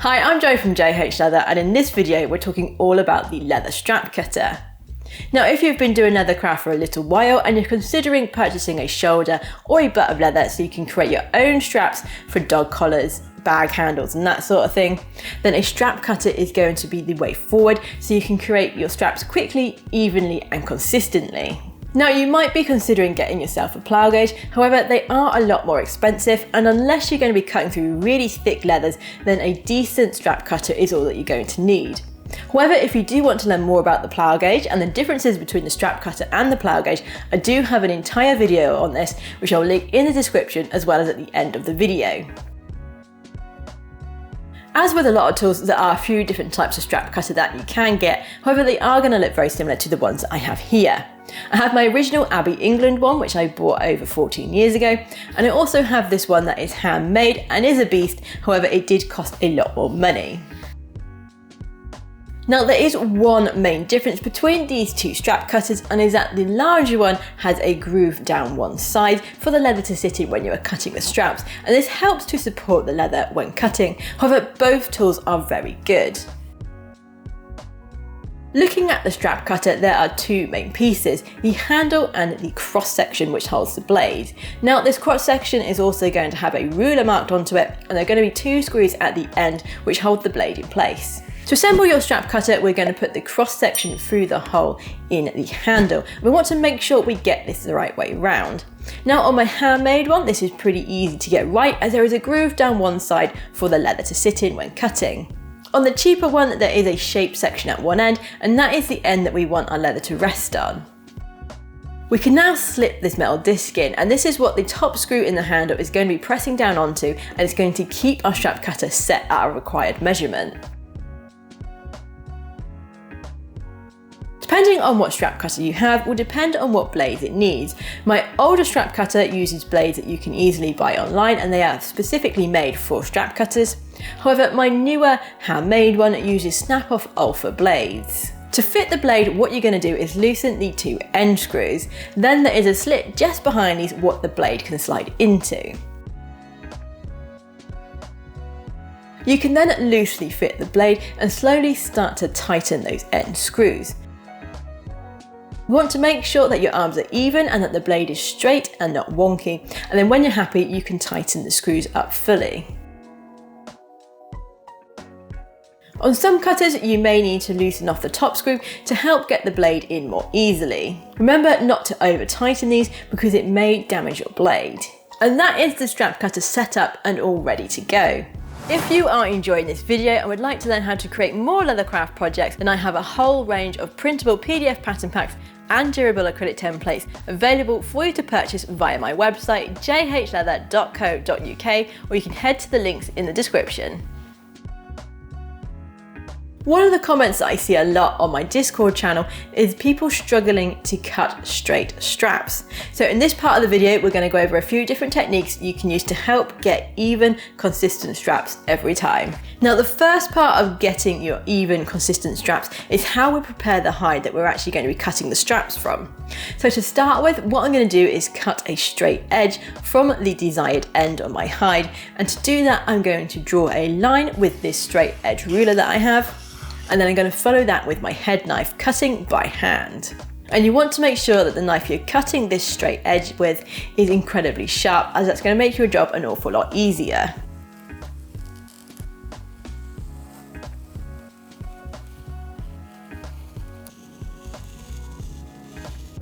Hi, I'm Jo from J.H.Leather, and in this video we're talking all about the leather strap cutter. Now, if you've been doing leathercraft for a little while and you're considering purchasing a shoulder or a butt of leather so you can create your own straps for dog collars, bag handles and that sort of thing, then a strap cutter is going to be the way forward so you can create your straps quickly, evenly and consistently. Now, you might be considering getting yourself a plough gauge, however they are a lot more expensive, and unless you're going to be cutting through really thick leathers, then a decent strap cutter is all that you're going to need. However, if you do want to learn more about the plough gauge and the differences between the strap cutter and the plough gauge, I do have an entire video on this which I'll link in the description as well as at the end of the video. As with a lot of tools, there are a few different types of strap cutter that you can get, however they are going to look very similar to the ones that I have here. I have my original Abbey England one which I bought over 14 years ago, and I also have this one that is handmade and is a beast, however it did cost a lot more money. Now, there is one main difference between these two strap cutters, and is that the larger one has a groove down one side for the leather to sit in when you are cutting the straps, and this helps to support the leather when cutting. However, both tools are very good. Looking at the strap cutter, there are two main pieces, the handle and the cross section which holds the blade. Now, this cross section is also going to have a ruler marked onto it, and there are going to be two screws at the end which hold the blade in place. To assemble your strap cutter, we're going to put the cross section through the hole in the handle. We want to make sure we get this the right way round. Now, on my handmade one, this is pretty easy to get right as there is a groove down one side for the leather to sit in when cutting. On the cheaper one, there is a shaped section at one end, and that is the end that we want our leather to rest on. We can now slip this metal disc in, and this is what the top screw in the handle is going to be pressing down onto, and it's going to keep our strap cutter set at a required measurement. Depending on what strap cutter you have will depend on what blades it needs. My older strap cutter uses blades that you can easily buy online, and they are specifically made for strap cutters. However, my newer handmade one uses snap-off alpha blades. To fit the blade, what you're going to do is loosen the two end screws. Then there is a slit just behind these what the blade can slide into. You can then loosely fit the blade and slowly start to tighten those end screws. You want to make sure that your arms are even and that the blade is straight and not wonky, and then when you're happy you can tighten the screws up fully. On some cutters you may need to loosen off the top screw to help get the blade in more easily. Remember not to over tighten these because it may damage your blade. And that is the strap cutter set up and all ready to go. If you are enjoying this video and would like to learn how to create more leathercraft projects, then I have a whole range of printable PDF pattern packs and durable acrylic templates available for you to purchase via my website jhleather.co.uk, or you can head to the links in the description. One of the comments that I see a lot on my Discord channel is people struggling to cut straight straps. So in this part of the video, we're going to go over a few different techniques you can use to help get even, consistent straps every time. Now, the first part of getting your even, consistent straps is how we prepare the hide that we're actually going to be cutting the straps from. So to start with, what I'm going to do is cut a straight edge from the desired end on my hide. And to do that, I'm going to draw a line with this straight edge ruler that I have. And then I'm going to follow that with my head knife, cutting by hand. And you want to make sure that the knife you're cutting this straight edge with is incredibly sharp, as that's going to make your job an awful lot easier.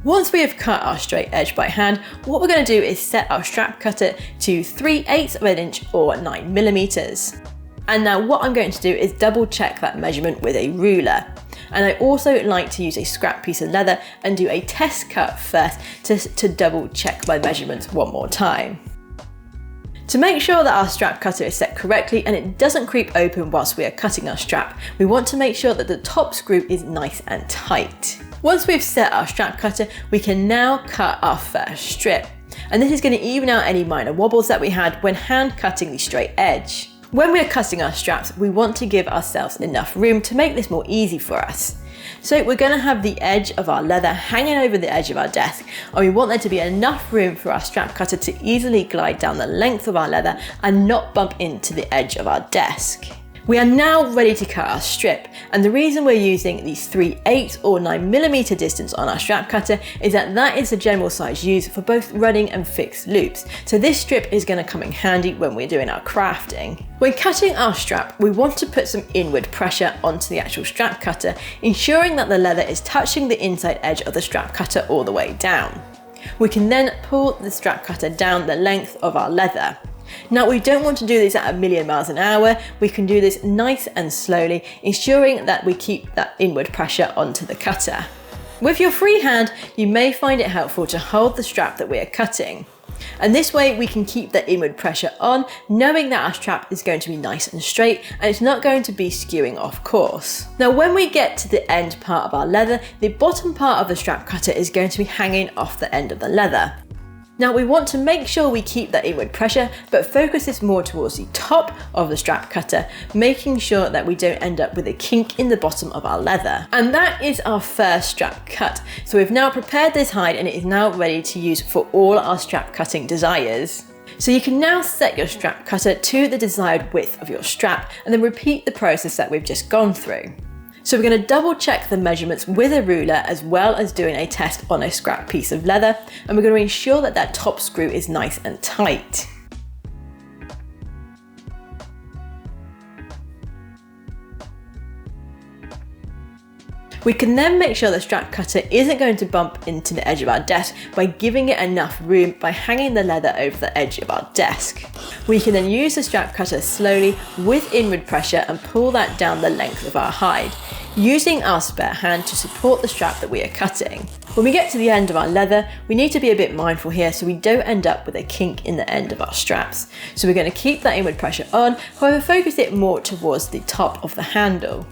Once we have cut our straight edge by hand, what we're going to do is set our strap cutter to 3/8 of an inch or 9mm. And now what I'm going to do is double check that measurement with a ruler. And I also like to use a scrap piece of leather and do a test cut first to double check my measurements one more time. To make sure that our strap cutter is set correctly and it doesn't creep open whilst we are cutting our strap, we want to make sure that the top screw is nice and tight. Once we've set our strap cutter, we can now cut our first strip. And this is going to even out any minor wobbles that we had when hand cutting the straight edge. When we are cutting our straps, we want to give ourselves enough room to make this more easy for us. So we're going to have the edge of our leather hanging over the edge of our desk, and we want there to be enough room for our strap cutter to easily glide down the length of our leather and not bump into the edge of our desk. We are now ready to cut our strip, and the reason we're using the 3/8 or 9mm distance on our strap cutter is that is the general size used for both running and fixed loops, so this strip is going to come in handy when we're doing our crafting. When cutting our strap, we want to put some inward pressure onto the actual strap cutter, ensuring that the leather is touching the inside edge of the strap cutter all the way down. We can then pull the strap cutter down the length of our leather. Now we don't want to do this at a million miles an hour, we can do this nice and slowly, ensuring that we keep that inward pressure onto the cutter. With your free hand, you may find it helpful to hold the strap that we are cutting. And this way we can keep the inward pressure on, knowing that our strap is going to be nice and straight and it's not going to be skewing off course. Now when we get to the end part of our leather, the bottom part of the strap cutter is going to be hanging off the end of the leather. Now we want to make sure we keep that inward pressure, but focus this more towards the top of the strap cutter, making sure that we don't end up with a kink in the bottom of our leather. And that is our first strap cut. So we've now prepared this hide and it is now ready to use for all our strap cutting desires. So you can now set your strap cutter to the desired width of your strap and then repeat the process that we've just gone through. So we're going to double check the measurements with a ruler as well as doing a test on a scrap piece of leather, and we're going to ensure that top screw is nice and tight. We can then make sure the strap cutter isn't going to bump into the edge of our desk by giving it enough room by hanging the leather over the edge of our desk. We can then use the strap cutter slowly with inward pressure and pull that down the length of our hide, using our spare hand to support the strap that we are cutting. When we get to the end of our leather, we need to be a bit mindful here so we don't end up with a kink in the end of our straps. So we're going to keep that inward pressure on, however focus it more towards the top of the handle.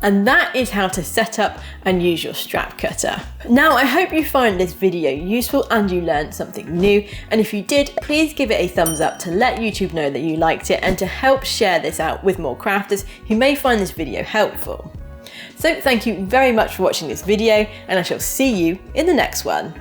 And that is how to set up and use your strap cutter. Now I hope you find this video useful and you learned something new, and if you did, please give it a thumbs up to let YouTube know that you liked it and to help share this out with more crafters who may find this video helpful. So thank you very much for watching this video, and I shall see you in the next one.